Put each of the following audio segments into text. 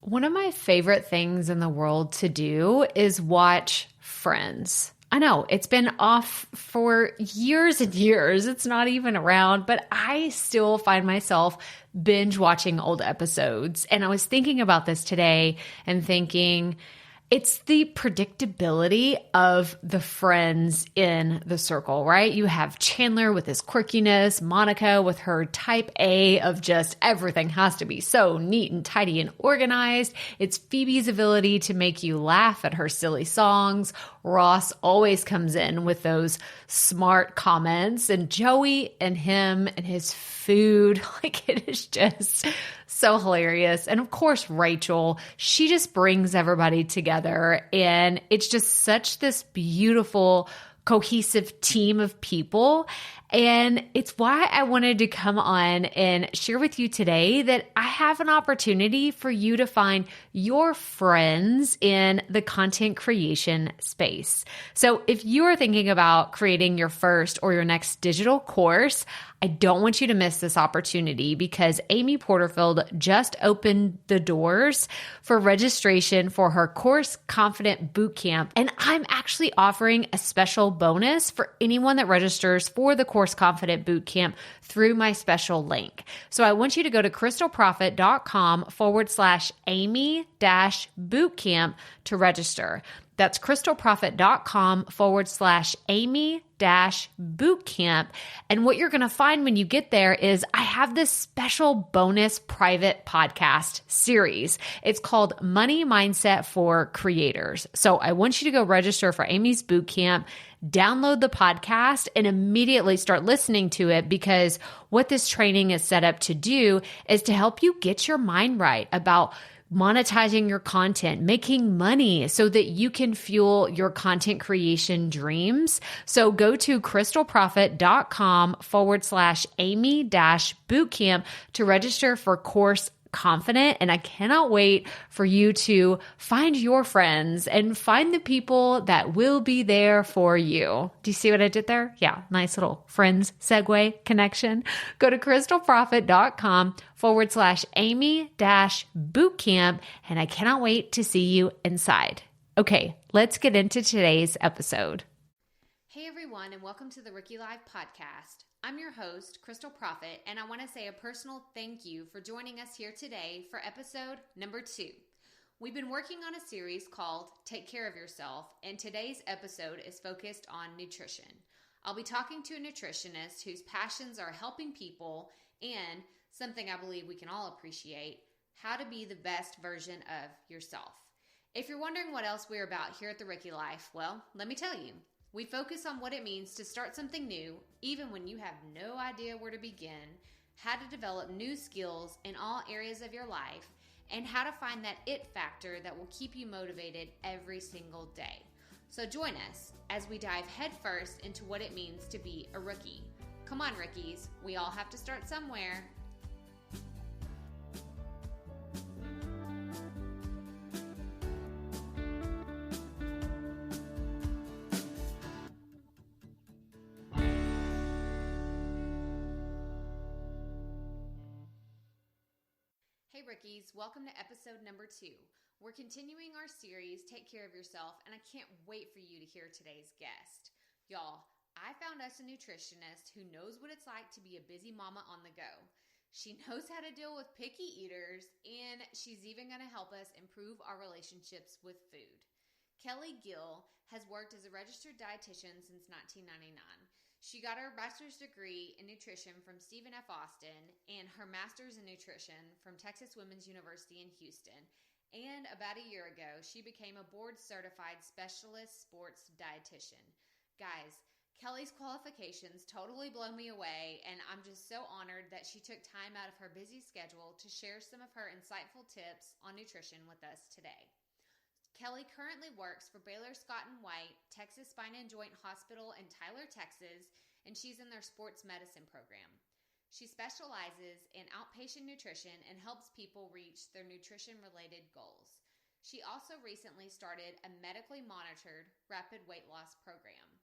One of my favorite things in the world to do is watch Friends. I know it's been off for years and years. It's not even around, but I still find myself binge watching old episodes. And I was thinking about this today and thinking, it's the predictability of the friends in the circle, right? You have Chandler with his quirkiness, Monica with her type A of just everything has to be so neat and tidy and organized. It's Phoebe's ability to make you laugh at her silly songs. Ross always comes in with those smart comments, and Joey and him and his food, like it is just so hilarious. And of course, Rachel, she just brings everybody together, and it's just such this beautiful, cohesive team of people. And it's why I wanted to come on and share with you today that I have an opportunity for you to find your friends in the content creation space. So if you are thinking about creating your first or your next digital course, I don't want you to miss this opportunity because Amy Porterfield just opened the doors for registration for her Course Confident Bootcamp. And I'm actually offering a special bonus for anyone that registers for the Course Confident Bootcamp through my special link. So I want you to go to crystalprofit.com/Amy-bootcamp to register. That's crystalprofit.com/Amy-bootcamp. And what you're going to find when you get there is I have this special bonus private podcast series. It's called Money Mindset for Creators. So I want you to go register for Amy's bootcamp, download the podcast, and immediately start listening to it, because what this training is set up to do is to help you get your mind right about monetizing your content, making money so that you can fuel your content creation dreams. So go to crystalprofit.com/Amy-bootcamp to register for Course Confident. And I cannot wait for you to find your friends and find the people that will be there for you. Do you see what I did there? Yeah, nice little friends segue connection. Go to crystalprofit.com/Amy-bootcamp. And I cannot wait to see you inside. Okay, let's get into today's episode. Hey everyone, and welcome to the Rookie Live podcast. I'm your host, Crystal Profit, and I want to say a personal thank you for joining us here today for episode number 2. We've been working on a series called Take Care of Yourself, and today's episode is focused on nutrition. I'll be talking to a nutritionist whose passions are helping people and, something I believe we can all appreciate, how to be the best version of yourself. If you're wondering what else we're about here at the Rookie Life, well, let me tell you. We focus on what it means to start something new, even when you have no idea where to begin, how to develop new skills in all areas of your life, and how to find that it factor that will keep you motivated every single day. So join us as we dive headfirst into what it means to be a rookie. Come on, rookies, we all have to start somewhere. Hey rookies, welcome to episode number 2. We're continuing our series, Take Care of Yourself, and I can't wait for you to hear today's guest. Y'all, I found us a nutritionist who knows what it's like to be a busy mama on the go. She knows how to deal with picky eaters, and she's even going to help us improve our relationships with food. Kelly Gill has worked as a registered dietitian since 1999. She got her bachelor's degree in nutrition from Stephen F. Austin and her master's in nutrition from Texas Women's University in Houston. And about a year ago, she became a board-certified specialist sports dietitian. Guys, Kelly's qualifications totally blow me away, and I'm just so honored that she took time out of her busy schedule to share some of her insightful tips on nutrition with us today. Kelly currently works for Baylor Scott & White, Texas Spine and Joint Hospital in Tyler, Texas, and she's in their sports medicine program. She specializes in outpatient nutrition and helps people reach their nutrition-related goals. She also recently started a medically monitored rapid weight loss program.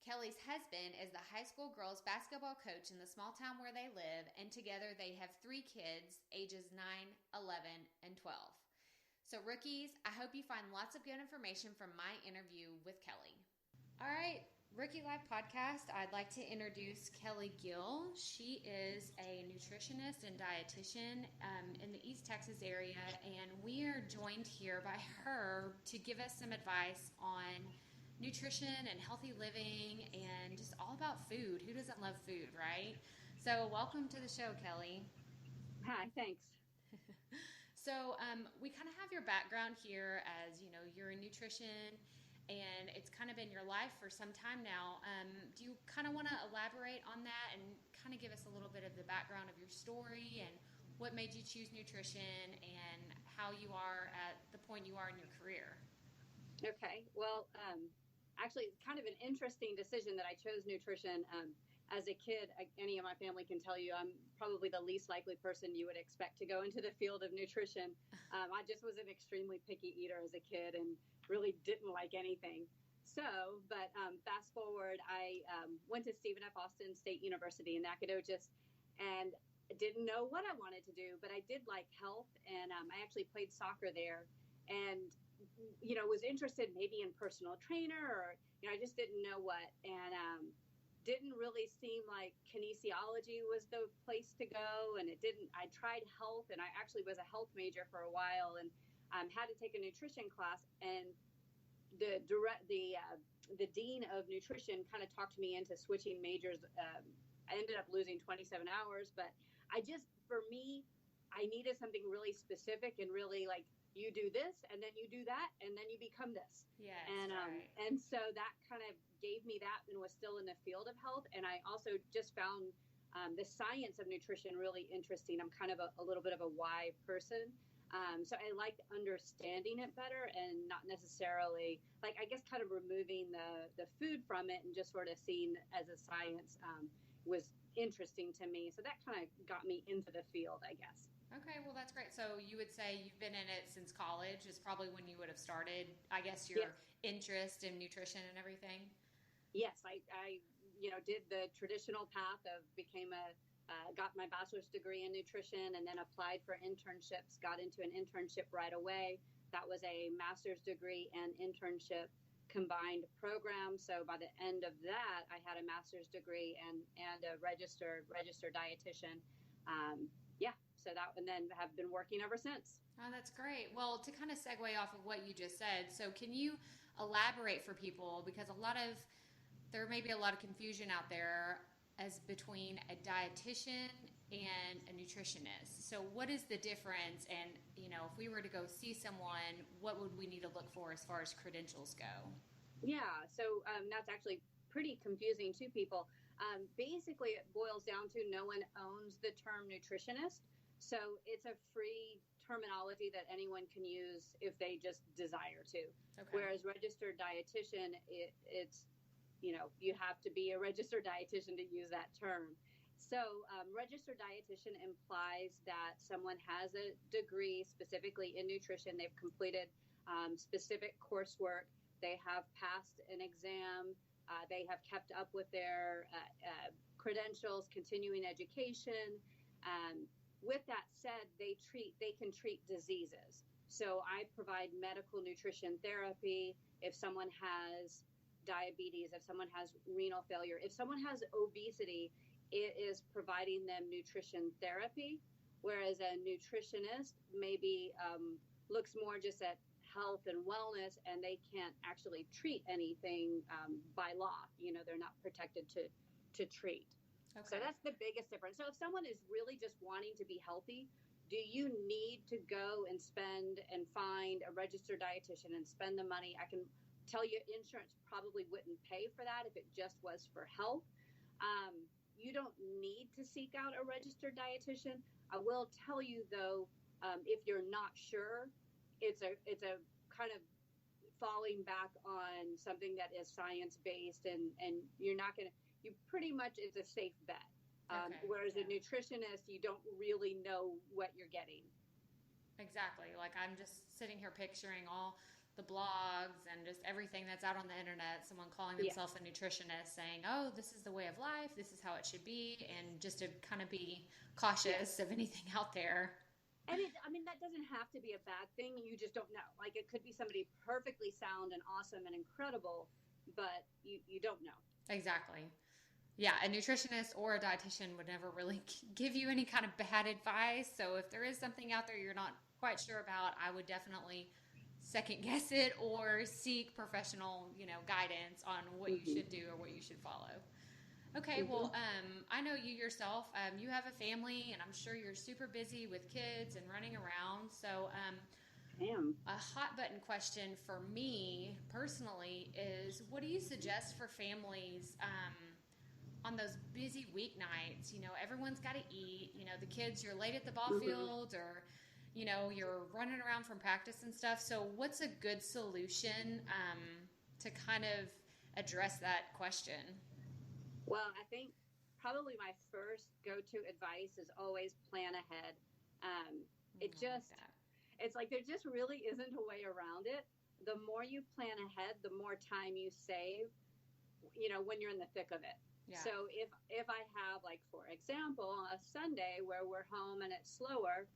Kelly's husband is the high school girls basketball coach in the small town where they live, and together they have 3 kids, ages 9, 11, and 12. So rookies, I hope you find lots of good information from my interview with Kelly. All right, Rookie Life Podcast, I'd like to introduce Kelly Gill. She is a nutritionist and dietitian in the East Texas area, and we are joined here by her to give us some advice on nutrition and healthy living and just all about food. Who doesn't love food, right? So welcome to the show, Kelly. Hi, thanks. So we kind of have your background here as, you're in nutrition and it's kind of been your life for some time now. Do you kind of want to elaborate on that and kind of give us a little bit of the background of your story and what made you choose nutrition and how you are at the point you are in your career? Okay. Well, actually, it's kind of an interesting decision that I chose nutrition. As a kid, any of my family can tell you I'm probably the least likely person you would expect to go into the field of nutrition. I just was an extremely picky eater as a kid and really didn't like anything. But fast forward, I went to Stephen F. Austin State University in Nacogdoches and didn't know what I wanted to do, but I did like health, and I actually played soccer there and, was interested maybe in personal trainer or, I just didn't know what. And didn't really seem like kinesiology was the place to go. And I tried health, and I actually was a health major for a while and had to take a nutrition class. And the dean of nutrition kind of talked me into switching majors. I ended up losing 27 hours, but for me, I needed something really specific and really like, you do this and then you do that and then you become this. Yeah. And so that kind of gave me that and was still in the field of health. And I also just found the science of nutrition really interesting. I'm kind of a little bit of a why person. So I liked understanding it better and not necessarily kind of removing the food from it and just sort of seeing as a science was interesting to me. So that kind of got me into the field, I guess. Okay, well, that's great. So you would say you've been in it since college is probably when you would have started, I guess, your interest in nutrition and everything? Yes, I did the traditional path of got my bachelor's degree in nutrition and then applied for internships, got into an internship right away. That was a master's degree and internship combined program. So by the end of that, I had a master's degree and a registered dietitian. And then have been working ever since. Oh, that's great. Well, to kind of segue off of what you just said, so can you elaborate for people, because there may be a lot of confusion out there as between a dietitian and a nutritionist. So what is the difference? And, if we were to go see someone, what would we need to look for as far as credentials go? Yeah, so that's actually pretty confusing to people. Basically, it boils down to no one owns the term nutritionist. So it's a free terminology that anyone can use if they just desire to. Okay. Whereas registered dietitian, it's you have to be a registered dietitian to use that term. So registered dietitian implies that someone has a degree specifically in nutrition. They've completed specific coursework. They have passed an exam. They have kept up with their credentials, continuing education. With that said, they can treat diseases. So I provide medical nutrition therapy. If someone has diabetes, if someone has renal failure, if someone has obesity, it is providing them nutrition therapy. Whereas a nutritionist maybe looks more just at health and wellness, and they can't actually treat anything by law. They're not protected to treat. Okay. So that's the biggest difference. So if someone is really just wanting to be healthy, do you need to go and spend and find a registered dietitian and spend the money? I can tell you insurance probably wouldn't pay for that if it just was for health. You don't need to seek out a registered dietitian. I will tell you, though, if you're not sure, it's a kind of falling back on something that is science-based and you're not going to, you pretty much, it's a safe bet. Whereas a nutritionist, you don't really know what you're getting. Exactly. Like I'm just sitting here picturing all the blogs and just everything that's out on the internet, someone calling themselves a nutritionist saying, oh, this is the way of life, this is how it should be, and just to kind of be cautious of anything out there. And that doesn't have to be a bad thing. You just don't know. Like, it could be somebody perfectly sound and awesome and incredible, but you don't know. Exactly. Yeah, a nutritionist or a dietitian would never really give you any kind of bad advice. So if there is something out there you're not quite sure about, I would definitely second guess it or seek professional, guidance on what you should do or what you should follow. Okay, well, I know you yourself, you have a family, and I'm sure you're super busy with kids and running around. So, a hot button question for me personally is, what do you suggest for families on those busy weeknights? Everyone's got to eat. The kids, you're late at the ball field, or you're running around from practice and stuff. So, what's a good solution to kind of address that question? Well, I think probably my first go-to advice is always plan ahead. It's like there just really isn't a way around it. The more you plan ahead, the more time you save, when you're in the thick of it. Yeah. So if I have, like, for example, a Sunday where we're home and it's slower,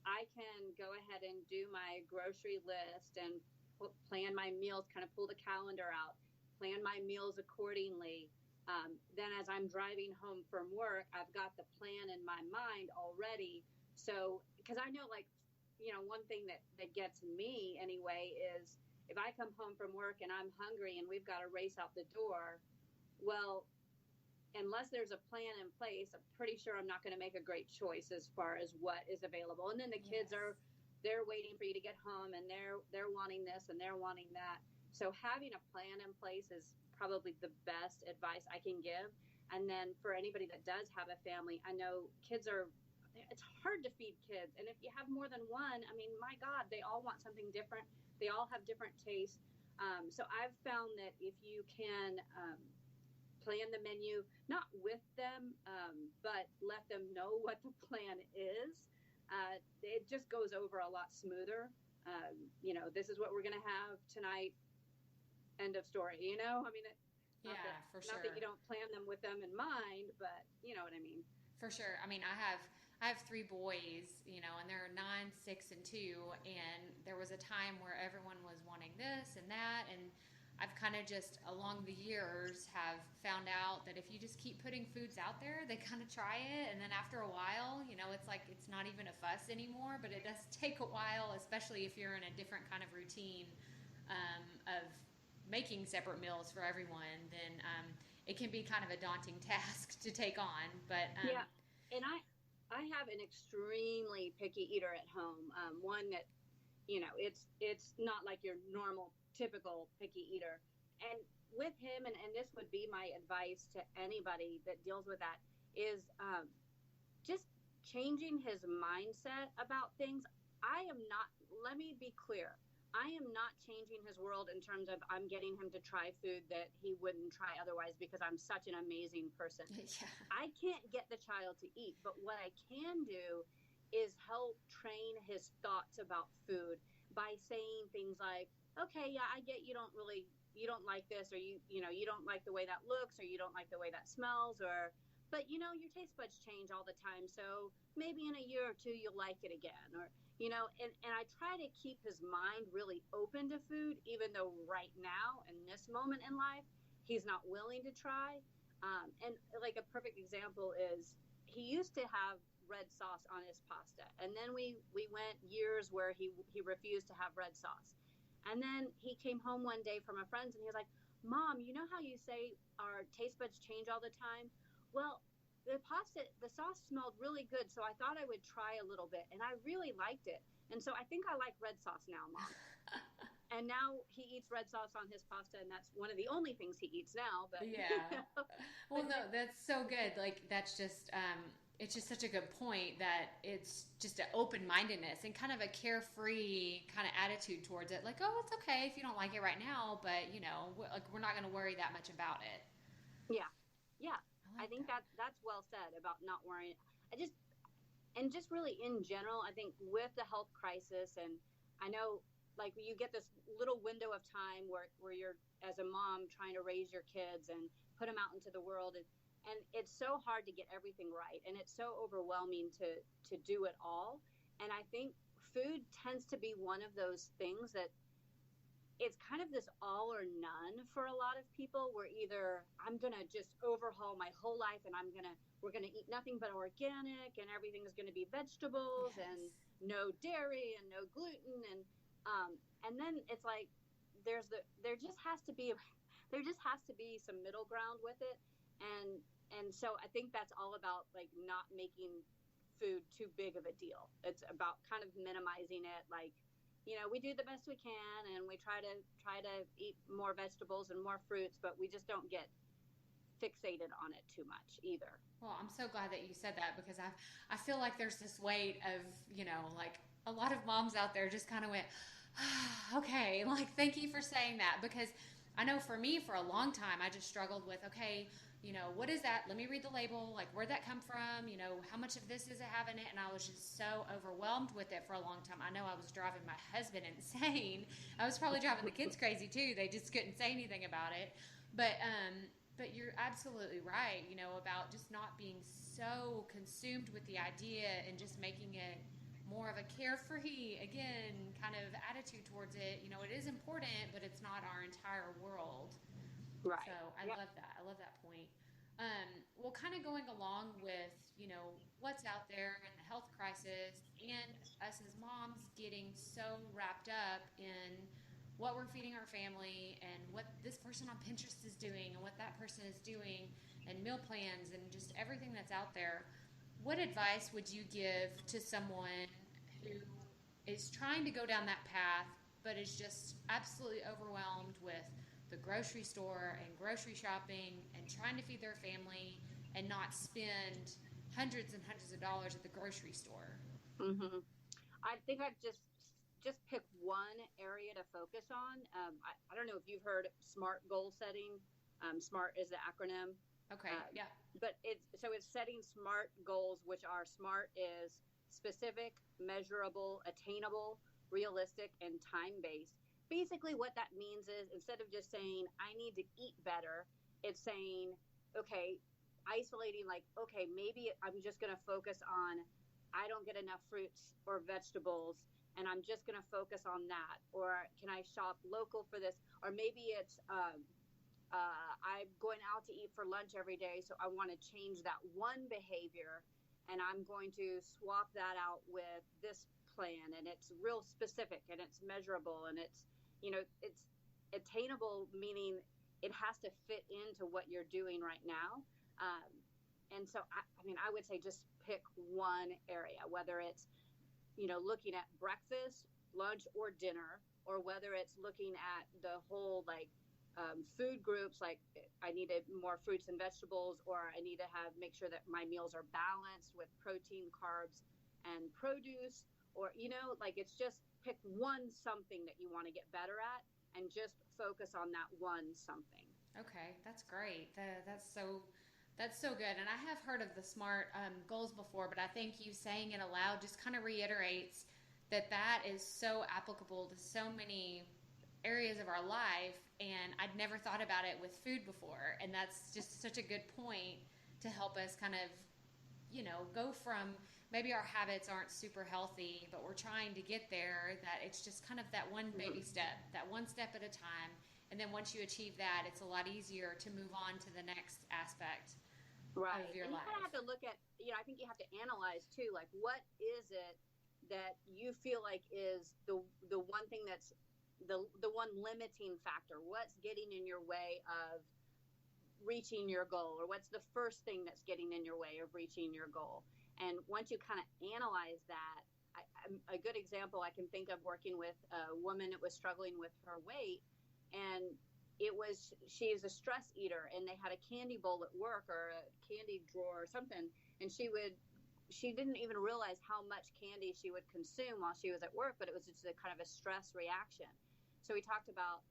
I can go ahead and do my grocery list and plan my meals, kind of pull the calendar out, plan my meals accordingly. Then as I'm driving home from work, I've got the plan in my mind already. So, because I know, like, one thing that gets me anyway is if I come home from work and I'm hungry and we've got to race out the door, well, unless there's a plan in place, I'm pretty sure I'm not going to make a great choice as far as what is available. And then the kids they're waiting for you to get home, and they're wanting this and they're wanting that. So having a plan in place is probably the best advice I can give. And then for anybody that does have a family, I know it's hard to feed kids. And if you have more than one, I mean, my God, they all want something different. They all have different tastes. So I've found that if you can plan the menu, not with them, but let them know what the plan is, it just goes over a lot smoother. This is what we're going to have tonight. End of story. I mean, for sure. Not that you don't plan them with them in mind, but you know what I mean. For sure. I mean, I have 3 boys, and they're 9, 6, and 2, and there was a time where everyone was wanting this and that, and I've kind of just along the years have found out that if you just keep putting foods out there, they kind of try it, and then after a while, it's like it's not even a fuss anymore, but it does take a while, especially if you're in a different kind of routine of making separate meals for everyone, then it can be kind of a daunting task to take on. But yeah, and I have an extremely picky eater at home. One that it's not like your normal typical picky eater. And with him, and this would be my advice to anybody that deals with that, is just changing his mindset about things. Let me be clear. I am not changing his world in terms of I'm getting him to try food that he wouldn't try otherwise because I'm such an amazing person. Yeah. I can't get the child to eat, but what I can do is help train his thoughts about food by saying things like, okay, yeah, I get you don't like this, or you don't like the way that looks, or you don't like the way that smells, but your taste buds change all the time, so maybe in a year or two you'll like it again, or and I try to keep his mind really open to food, even though right now in this moment in life he's not willing to try. And like a perfect example is he used to have red sauce on his pasta, and then we went years where he refused to have red sauce. And then he came home one day from a friend's and he was like, Mom, you know how you say our taste buds change all the time? Well, the sauce smelled really good, so I thought I would try a little bit, and I really liked it. And so I think I like red sauce now, Mom. And now he eats red sauce on his pasta, and that's one of the only things he eats now. But yeah. Well, no, that's so good. Like, that's just it's just such a good point that it's just an open-mindedness and kind of a carefree kind of attitude towards it. Like, oh, it's okay if you don't like it right now, but we're not going to worry that much about it. Yeah. I think that's well said about not worrying. Just really in general, I think with the health crisis, and I know, like, you get this little window of time where you're, as a mom, trying to raise your kids and put them out into the world, and it's so hard to get everything right, and it's so overwhelming to do it all. And I think food tends to be one of those things that it's kind of this all or none for a lot of people, where either I'm going to just overhaul my whole life and we're going to eat nothing but organic and everything is going to be vegetables and no dairy and no gluten. And then it's like, there just has to be some middle ground with it. And so I think that's all about like not making food too big of a deal. It's about kind of minimizing it. Like, we do the best we can, and we try to eat more vegetables and more fruits, but we just don't get fixated on it too much either. Well, I'm so glad that you said that, because I feel like there's this weight of, like a lot of moms out there just kind of went, okay, like, thank you for saying that, because I know for me, for a long time, I just struggled with, okay, what is that? Let me read the label. Like, where'd that come from? How much of this is it having it? And I was just so overwhelmed with it for a long time. I know I was driving my husband insane. I was probably driving the kids crazy too. They just couldn't say anything about it. But you're absolutely right, about just not being so consumed with the idea and just making it more of a carefree, again, kind of attitude towards it. It is important, but it's not our entire world. Right. So I love that. I love that point. Well, kind of going along with, what's out there and the health crisis, and us as moms getting so wrapped up in what we're feeding our family and what this person on Pinterest is doing and what that person is doing, and meal plans and just everything that's out there. What advice would you give to someone who is trying to go down that path, but is just absolutely overwhelmed with the grocery store and grocery shopping and trying to feed their family and not spend hundreds and hundreds of dollars at the grocery store? Mm-hmm. I think I'd just pick one area to focus on. I don't know if you've heard SMART goal setting. SMART is the acronym. Okay. Yeah. But it's setting SMART goals, which are: SMART is specific, measurable, attainable, realistic, and time-based. Basically what that means is, instead of just saying, I need to eat better, it's saying, okay, isolating, like, okay, maybe I'm just going to focus on, I don't get enough fruits or vegetables, and I'm just going to focus on that. Or can I shop local for this? Or maybe it's, I'm going out to eat for lunch every day, so I want to change that one behavior, and I'm going to swap that out with this plan. And it's real specific, and it's measurable, and it's attainable, meaning it has to fit into what you're doing right now. And so, I would say just pick one area, whether it's, looking at breakfast, lunch, or dinner, or whether it's looking at the whole, like, food groups, like I needed more fruits and vegetables, or I need to make sure that my meals are balanced with protein, carbs, and produce, or, like, it's just pick one something that you want to get better at and just focus on that one something. Okay, that's great. That's so good. And I have heard of the SMART goals before, but I think you saying it aloud just kind of reiterates that is so applicable to so many areas of our life. And I'd never thought about it with food before. And that's just such a good point to help us kind of, go from, maybe our habits aren't super healthy, but we're trying to get there, that it's just kind of that one baby step, that one step at a time. And then once you achieve that, it's a lot easier to move on to the next aspect of your life. You kind of have to look at, I think you have to analyze too, like, what is it that you feel like is the one thing that's the one limiting factor? What's getting in your way of reaching your goal? Or what's the first thing that's getting in your way of reaching your goal? And once you kind of analyze that, a good example I can think of, working with a woman that was struggling with her weight, and she's a stress eater, and they had a candy bowl at work, or a candy drawer or something, and she didn't even realize how much candy she would consume while she was at work, but it was just a kind of a stress reaction. So we talked about,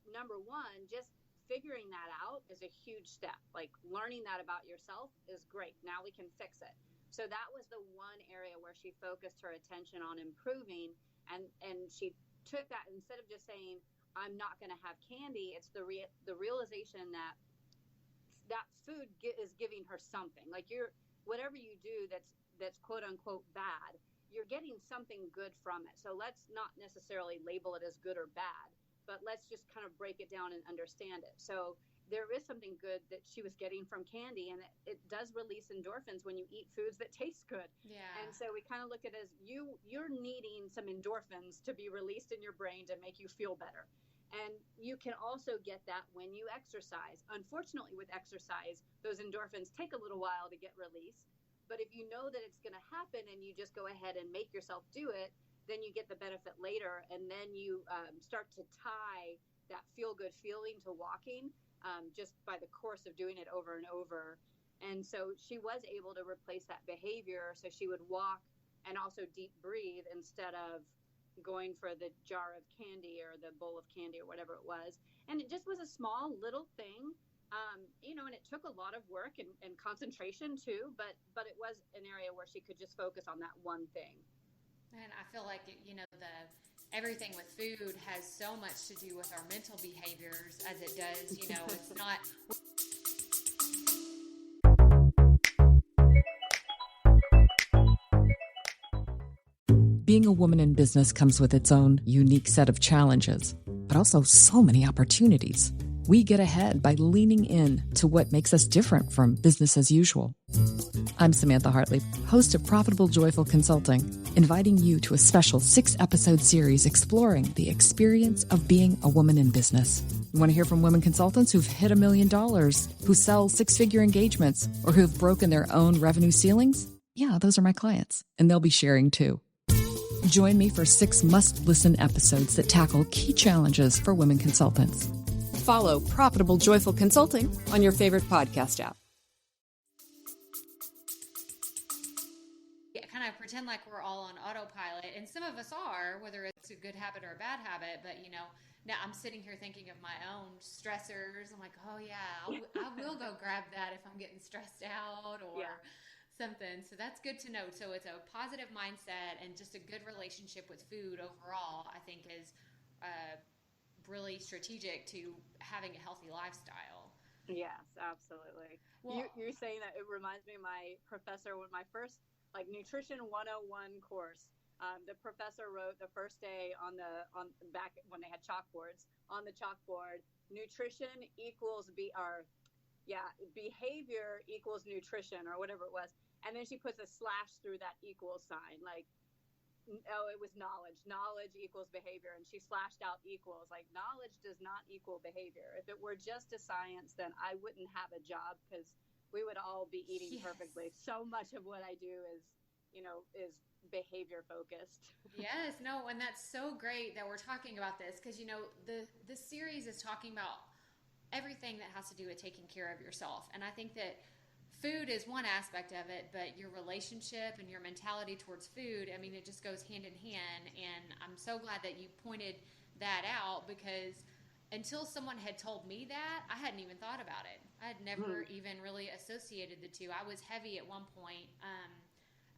number one, just figuring that out is a huge step. Like, learning that about yourself is great. Now we can fix it. So that was the one area where she focused her attention on improving, and she took that, instead of just saying, I'm not going to have candy, it's the realization that food is giving her something. Like, whatever you do that's quote unquote bad, you're getting something good from it. So let's not necessarily label it as good or bad, but let's just kind of break it down and understand it. So there is something good that she was getting from candy, and it does release endorphins when you eat foods that taste good. Yeah. And so we kind of look at it as you're needing some endorphins to be released in your brain to make you feel better. And you can also get that when you exercise. Unfortunately, with exercise, those endorphins take a little while to get released. But if you know that it's going to happen and you just go ahead and make yourself do it, then you get the benefit later. And then you start to tie that feel-good feeling to walking just by the course of doing it over and over. And so she was able to replace that behavior. So she would walk and also deep breathe instead of going for the jar of candy or the bowl of candy or whatever it was. And it just was a small little thing. And it took a lot of work and concentration too, but it was an area where she could just focus on that one thing. And I feel like, everything with food has so much to do with our mental behaviors as it does, it's not. Being a woman in business comes with its own unique set of challenges, but also so many opportunities. We get ahead by leaning in to what makes us different from business as usual. I'm Samantha Hartley, host of Profitable Joyful Consulting, inviting you to a special 6-episode series exploring the experience of being a woman in business. You want to hear from women consultants who've hit $1 million, who sell 6-figure engagements, or who've broken their own revenue ceilings? Yeah, those are my clients, and they'll be sharing too. Join me for 6 must-listen episodes that tackle key challenges for women consultants. Follow Profitable Joyful Consulting on your favorite podcast app. Kind of pretend like we're all on autopilot, and some of us are, whether it's a good habit or a bad habit. But now I'm sitting here thinking of my own stressors. I'm like, oh yeah, I will go grab that if I'm getting stressed out or something. So that's good to know. So it's a positive mindset and just a good relationship with food overall, I think is really strategic to having a healthy lifestyle. Yes, absolutely. Well, you're saying that it reminds me of my professor when my first nutrition 101 course. The professor wrote the first day on back when they had chalkboards on the chalkboard, nutrition equals behavior equals nutrition or whatever it was. And then she puts a slash through that equals sign, it was knowledge equals behavior. And she slashed out equals, knowledge does not equal behavior. If it were just a science, then I wouldn't have a job because we would all be eating perfectly. So much of what I do is behavior focused. Yes, no, and that's so great that we're talking about this because, the series is talking about everything that has to do with taking care of yourself. And I think that food is one aspect of it, but your relationship and your mentality towards food, it just goes hand in hand. And I'm so glad that you pointed that out because until someone had told me that, I hadn't even thought about it. I had never even really associated the two. I was heavy at one point.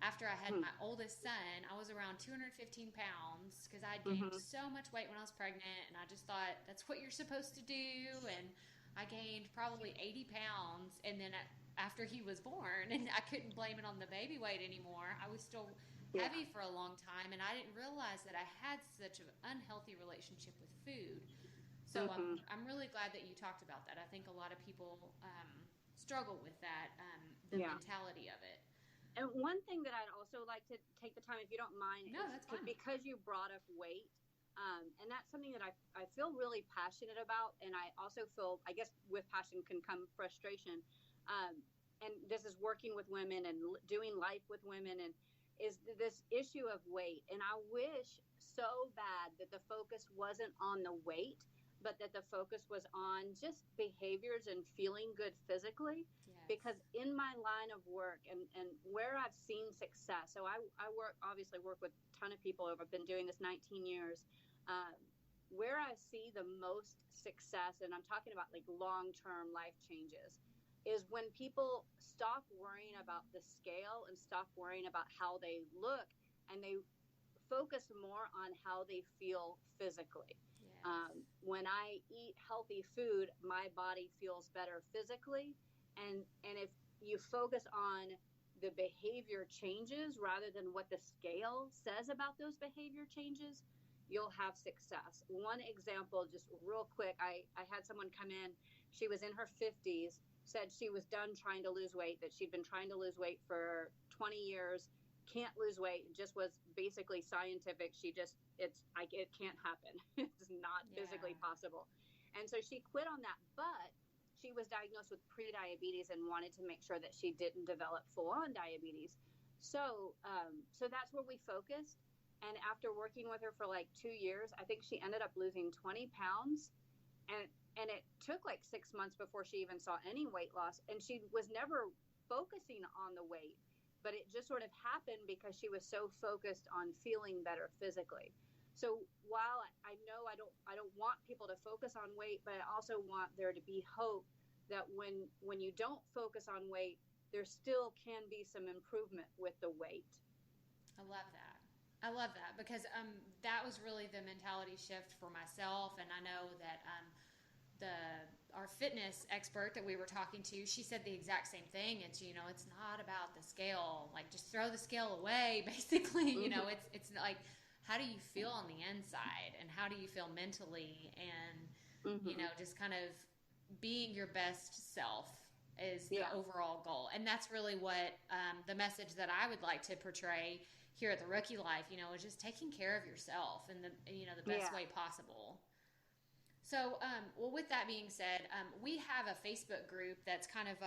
After I had my oldest son, I was around 215 pounds because I gained so much weight when I was pregnant. And I just thought that's what you're supposed to do. And I gained probably 80 pounds. And then after he was born, and I couldn't blame it on the baby weight anymore. I was still heavy for a long time. And I didn't realize that I had such an unhealthy relationship with food. So I'm really glad that you talked about that. I think a lot of people struggle with that, the mentality of it. And one thing that I'd also like to take the time, if you don't mind, that's fine. Because you brought up weight, and that's something that I feel really passionate about. And I also feel, I guess with passion can come frustration. And this is working with women and doing life with women and is this issue of weight. And I wish so bad that the focus wasn't on the weight, but that the focus was on just behaviors and feeling good physically. Because in my line of work and where I've seen success, so I obviously work with a ton of people I've been doing this 19 years, where I see the most success, and I'm talking about long-term life changes, is when people stop worrying about the scale and stop worrying about how they look, and they focus more on how they feel physically. When I eat healthy food, my body feels better physically. And if you focus on the behavior changes rather than what the scale says about those behavior changes, you'll have success. One example, just real quick, I had someone come in, she was in her 50s, said she was done trying to lose weight, that she'd been trying to lose weight for 20 years, can't lose weight, just was basically scientific. It can't happen. It's not physically possible. And so she quit on that, but she was diagnosed with pre-diabetes and wanted to make sure that she didn't develop full-on diabetes. So that's where we focused. And after working with her for like 2 years, I think she ended up losing 20 pounds. And it took like 6 months before she even saw any weight loss. And she was never focusing on the weight, but it just sort of happened because she was so focused on feeling better physically. So while I know I don't want people to focus on weight, but I also want there to be hope that when you don't focus on weight, there still can be some improvement with the weight. I love that because that was really the mentality shift for myself. And I know that our fitness expert that we were talking to, she said the exact same thing. It's, it's not about the scale, like just throw the scale away, basically. It's like, how do you feel on the inside and how do you feel mentally? And, just kind of being your best self is the overall goal. And that's really what the message that I would like to portray here at the Rookie Life, is just taking care of yourself in the best way possible. So, with that being said, we have a Facebook group that's kind of,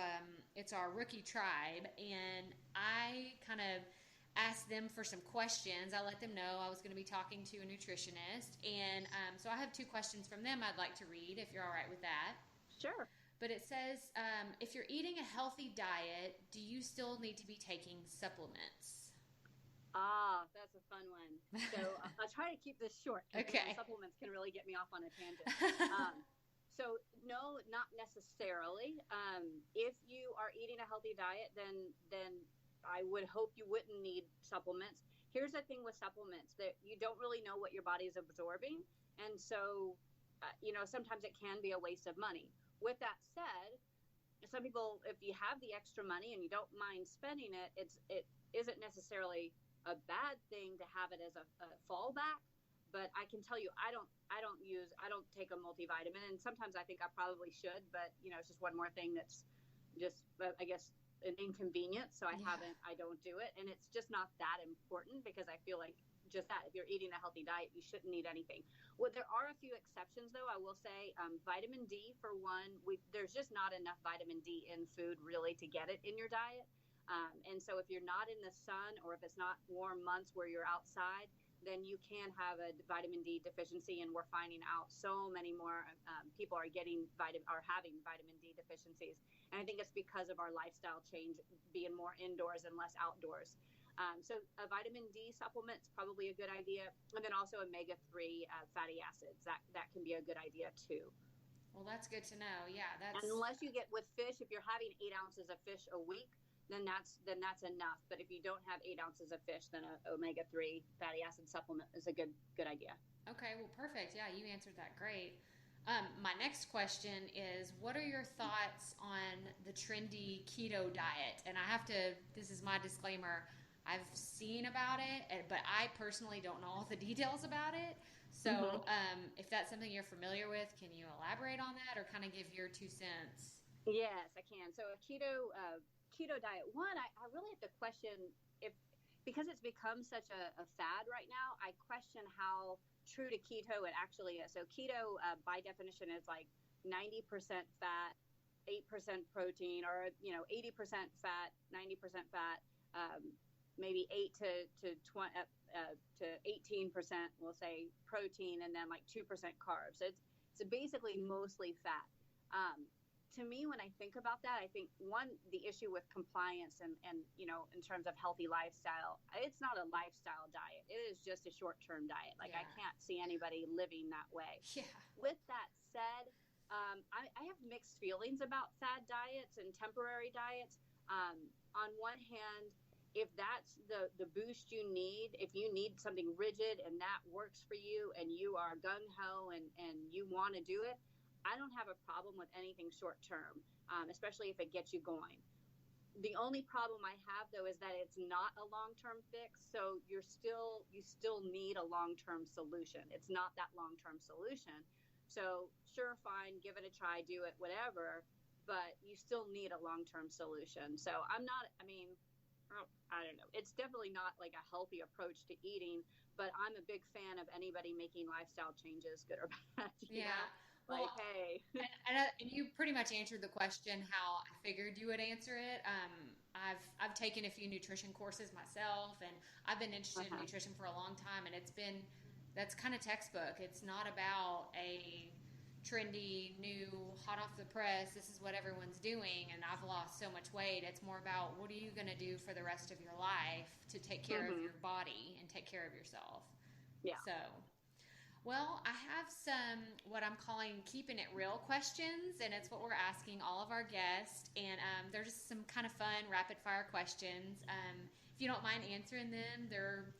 it's our Rookie Tribe, and I kind of asked them for some questions. I let them know I was going to be talking to a nutritionist, and so I have 2 questions from them I'd like to read, if you're all right with that. Sure. But it says, if you're eating a healthy diet, do you still need to be taking supplements? That's a fun one. So I'll try to keep this short. Okay. Supplements can really get me off on a tangent. So no, not necessarily. If you are eating a healthy diet, then I would hope you wouldn't need supplements. Here's the thing with supplements, that you don't really know what your body is absorbing. And so, sometimes it can be a waste of money. With that said, some people, if you have the extra money and you don't mind spending it, it isn't necessarily a bad thing to have it as a fallback. But I can tell you, I don't take a multivitamin, and sometimes I think I probably should, but it's just one more thing that's just, I guess, an inconvenience. So I don't do it. And it's just not that important, because I feel like just that, if you're eating a healthy diet, you shouldn't need anything. Well, there are a few exceptions though. I will say, vitamin D for one, there's just not enough vitamin D in food really to get it in your diet. And so if you're not in the sun, or if it's not warm months where you're outside, then you can have a vitamin D deficiency. And we're finding out so many more people are having vitamin D deficiencies. And I think it's because of our lifestyle change, being more indoors and less outdoors. So a vitamin D supplement is probably a good idea. And then also omega-3 fatty acids, that can be a good idea too. Well, that's good to know. Yeah. Unless you get with fish, if you're having 8 ounces of fish a week, then that's enough. But if you don't have 8 ounces of fish, then a omega-3 fatty acid supplement is a good idea. Okay, well, perfect. Yeah, you answered that great. My next question is, what are your thoughts on the trendy keto diet? And this is my disclaimer, I've seen about it, but I personally don't know all the details about it. So if that's something you're familiar with, can you elaborate on that or kind of give your 2 cents? Yes, I can. So a keto diet, one, I really have to question because it's become such a fad right now, I question how true to keto it actually is. So keto, by definition, is like 90% fat, 8% protein, or 80% fat, 90% fat, maybe 8 to 18%, we'll say, protein, and then like 2% carbs. So it's basically mostly fat. To me, when I think about that, I think one, the issue with compliance and in terms of healthy lifestyle, it's not a lifestyle diet. It is just a short-term diet. Like I can't see anybody living that way. Yeah. With that said, I have mixed feelings about fad diets and temporary diets. On one hand, if that's the boost you need, if you need something rigid and that works for you and you are gung-ho and you want to do it, I don't have a problem with anything short term, especially if it gets you going. The only problem I have though is that it's not a long-term fix. So you still need a long-term solution. It's not that long-term solution. So sure, fine, give it a try, do it, whatever, but you still need a long-term solution. So I don't know. It's definitely not like a healthy approach to eating, but I'm a big fan of anybody making lifestyle changes, good or bad. You know? Well, like, hey. and you pretty much answered the question how I figured you would answer it. I've taken a few nutrition courses myself, and I've been interested in nutrition for a long time, and that's kind of textbook. It's not about a trendy, new, hot off the press, this is what everyone's doing, and I've lost so much weight. It's more about what are you going to do for the rest of your life to take care of your body and take care of yourself. Yeah. So, well, I have some what I'm calling keeping it real questions, and it's what we're asking all of our guests. And they're just some kind of fun rapid fire questions. If you don't mind answering them,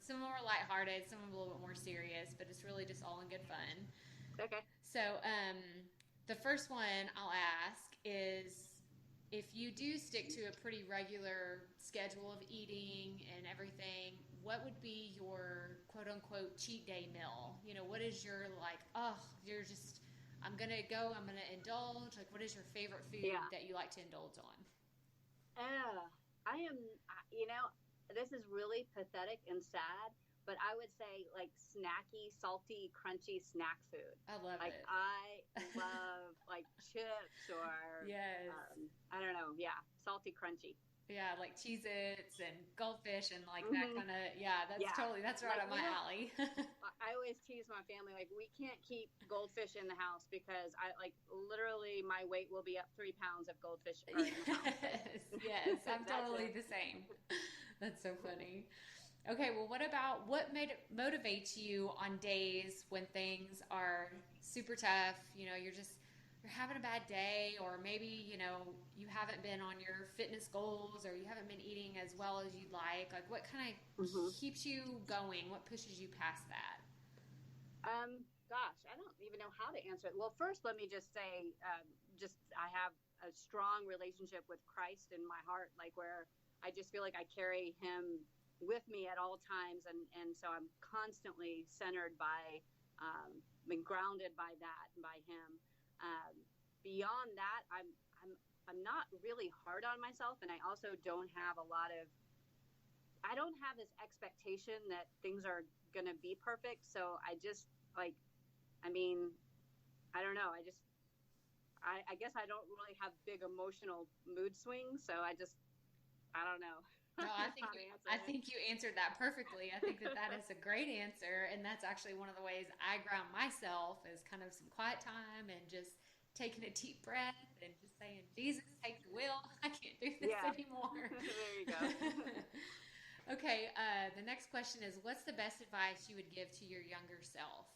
some of them are lighthearted, some of them are a little bit more serious, but it's really just all in good fun. Okay. So the first one I'll ask is, if you do stick to a pretty regular schedule of eating and everything, what would be your quote-unquote cheat day meal? You know, what is your I'm going to indulge. Like, what is your favorite food that you like to indulge on? I am, this is really pathetic and sad, but I would say like snacky, salty, crunchy snack food. I love it. I love like chips or, I don't know. Yeah. Salty, crunchy. Yeah. Like Cheez-Its and Goldfish and like that kind of, that's right up my alley. I always tease my family, like we can't keep Goldfish in the house because literally my weight will be up 3 pounds if Goldfish are in the house. Yes. I'm totally the same. That's so funny. Okay, well, what motivates you on days when things are super tough? You know, you're having a bad day, or maybe, you haven't been on your fitness goals, or you haven't been eating as well as you'd like. Like, what kind of keeps you going? What pushes you past that? Gosh, I don't even know how to answer it. Well, first, let me just say, I have a strong relationship with Christ in my heart, like where I just feel like I carry him with me at all times, and so I'm constantly centered by been grounded by that and by him. Beyond that, I'm not really hard on myself, and I also don't have I don't have this expectation that things are gonna be perfect. So I just I don't know, I guess I don't really have big emotional mood swings, so I don't know. No, I think you answered that perfectly. I think that is a great answer, and that's actually one of the ways I ground myself, is kind of some quiet time and just taking a deep breath and just saying, Jesus, take the wheel. I can't do this anymore. There you go. Okay, the next question is, what's the best advice you would give to your younger self?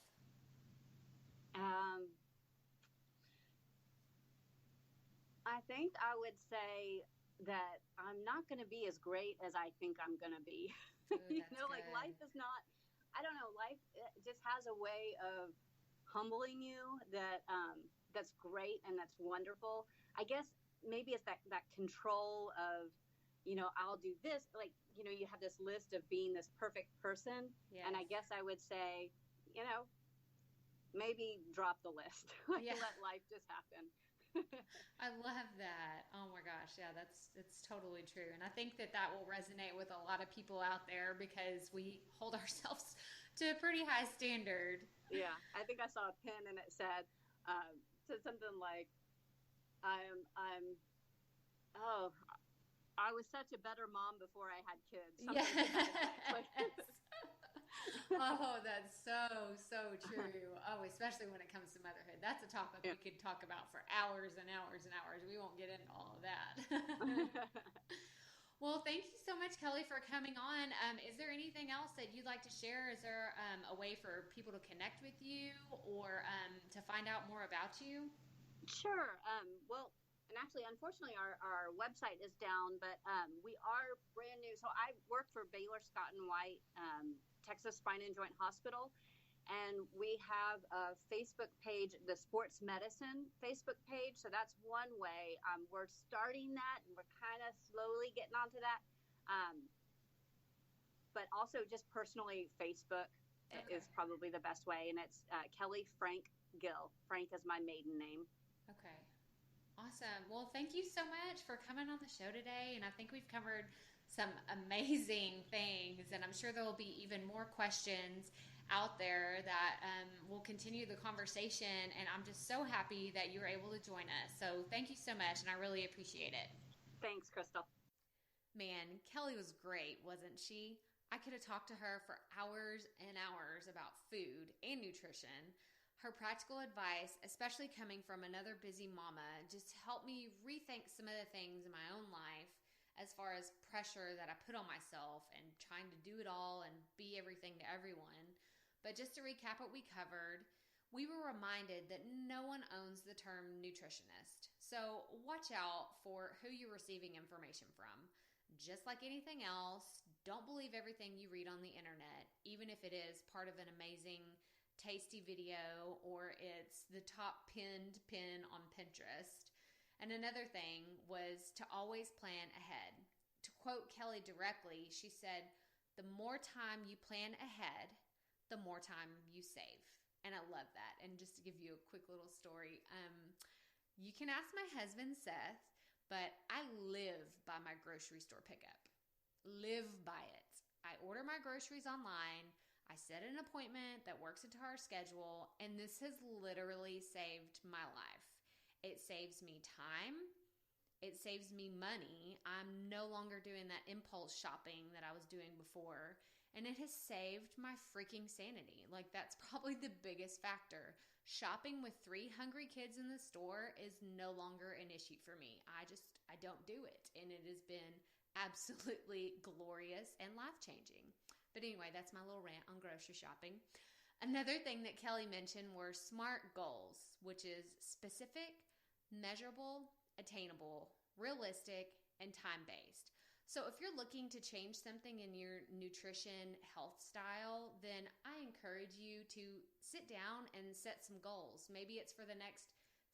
I think I would say that I'm not going to be as great as I think I'm going to be. Ooh, like life is not, I don't know, life just has a way of humbling you that's great and that's wonderful. I guess maybe it's that control of, I'll do this, you have this list of being this perfect person. Yes. And I guess I would say, maybe drop the list. Let life just happen. I love that. Oh my gosh. Yeah, it's totally true. And I think that will resonate with a lot of people out there because we hold ourselves to a pretty high standard. Yeah. I think I saw a pin and it said something like, I was such a better mom before I had kids. Yes. Oh, that's so true. Oh, especially when it comes to motherhood. That's a topic we could talk about for hours and hours and hours. We won't get into all of that. Well, thank you so much, Kelly, for coming on. Is there anything else that you'd like to share? Is there a way for people to connect with you or to find out more about you? Sure. Well, and actually, unfortunately, our website is down, but we are brand new. So I work for Baylor Scott & White, Texas Spine and Joint Hospital, And we have a Facebook page, the Sports Medicine Facebook page. So that's one way. We're starting that, and we're kind of slowly getting onto that. But also just personally, Facebook is probably the best way. And it's Kelly Frank Gill. Frank is my maiden name. Okay. Awesome. Well, thank you so much for coming on the show today. And I think we've covered some amazing things. And I'm sure there will be even more questions out there that will continue the conversation. And I'm just so happy that you were able to join us. So thank you so much. And I really appreciate it. Thanks, Crystal. Man, Kelly was great, wasn't she? I could have talked to her for hours and hours about food and nutrition. Her practical advice, especially coming from another busy mama, just helped me rethink some of the things in my own life as far as pressure that I put on myself and trying to do it all and be everything to everyone. But just to recap what we covered, we were reminded that no one owns the term nutritionist. So watch out for who you're receiving information from. Just like anything else, don't believe everything you read on the internet, even if it is part of an amazing, tasty video or it's the top pinned pin on Pinterest. And another thing was to always plan ahead. To quote Kelly directly, she said, "The more time you plan ahead, the more time you save." And I love that. And just to give you a quick little story, you can ask my husband, Seth, but I live by my grocery store pickup. Live by it. I order my groceries online. I set an appointment that works into our schedule, and this has literally saved my life. It saves me time. It saves me money. I'm no longer doing that impulse shopping that I was doing before, and it has saved my freaking sanity. Like, that's probably the biggest factor. Shopping with 3 hungry kids in the store is no longer an issue for me. I don't do it, and it has been absolutely glorious and life-changing. But anyway, that's my little rant on grocery shopping. Another thing that Kelly mentioned were SMART goals, which is specific, measurable, attainable, realistic, and time-based. So if you're looking to change something in your nutrition health style, then I encourage you to sit down and set some goals. Maybe it's for the next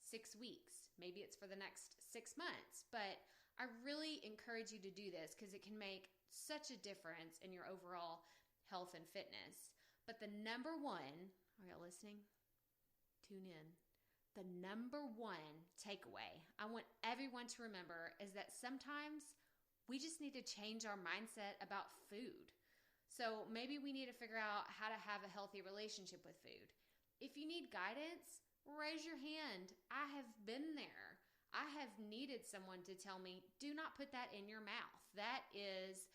6 weeks. Maybe it's for the next 6 months. But I really encourage you to do this because it can make such a difference in your overall health and fitness. But the number one, are y'all listening? Tune in. The number one takeaway I want everyone to remember is that sometimes we just need to change our mindset about food. So maybe we need to figure out how to have a healthy relationship with food. If you need guidance, raise your hand. I have been there. I have needed someone to tell me, do not put that in your mouth. That is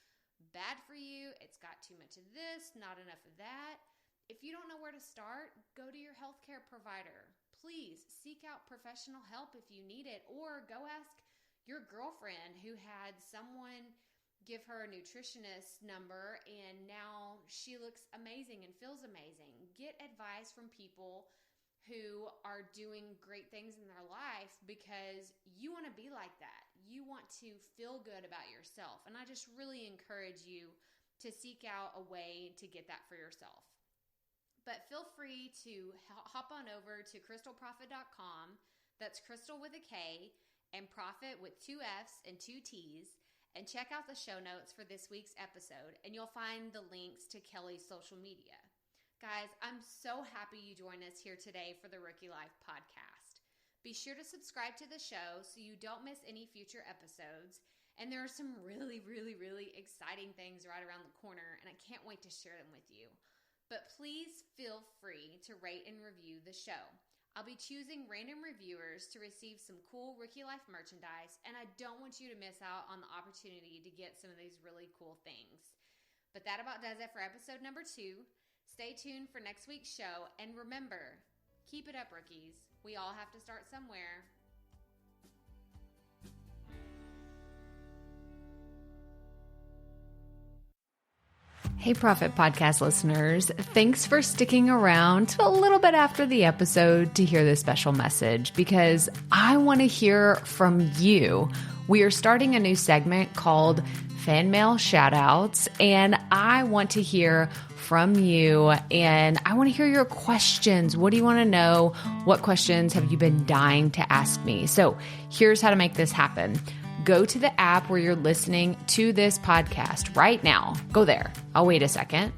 bad for you. It's got too much of this, not enough of that. If you don't know where to start, go to your healthcare provider. Please seek out professional help if you need it, or go ask your girlfriend who had someone give her a nutritionist number and now she looks amazing and feels amazing. Get advice from people who are doing great things in their life because you want to be like that. You want to feel good about yourself. And I just really encourage you to seek out a way to get that for yourself. But feel free to hop on over to crystalprofit.com. That's Crystal with a K and Profit with 2 F's and 2 T's. And check out the show notes for this week's episode. And you'll find the links to Kelly's social media. Guys, I'm so happy you joined us here today for the Rookie Life podcast. Be sure to subscribe to the show so you don't miss any future episodes. And there are some really, really, really exciting things right around the corner, and I can't wait to share them with you. But please feel free to rate and review the show. I'll be choosing random reviewers to receive some cool Rookie Life merchandise, and I don't want you to miss out on the opportunity to get some of these really cool things. But that about does it for episode number 2. Stay tuned for next week's show, and remember, keep it up, rookies. We all have to start somewhere. Hey, Profit Podcast listeners. Thanks for sticking around to a little bit after the episode to hear this special message, because I want to hear from you. We are starting a new segment called Fan Mail Shoutouts, and I want to hear from you, and I want to hear your questions. What do you want to know? What questions have you been dying to ask me? So here's how to make this happen. Go to the app where you're listening to this podcast right now. Go there. I'll wait a second.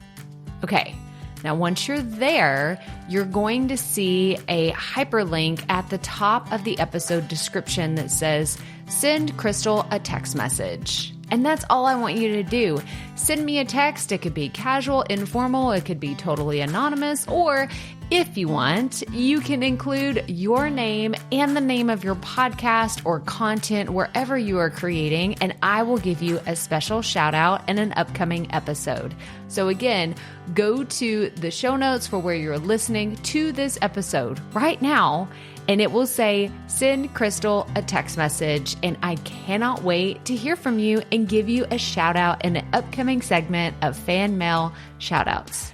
Okay. Now, once you're there, you're going to see a hyperlink at the top of the episode description that says, send Crystal a text message. And that's all I want you to do. Send me a text. It could be casual, informal. It could be totally anonymous. Or if you want, you can include your name and the name of your podcast or content wherever you are creating, and I will give you a special shout out in an upcoming episode. So again, go to the show notes for where you're listening to this episode right now, and it will say, send Crystal a text message. And I cannot wait to hear from you and give you a shout out in an upcoming segment of Fan Mail Shoutouts.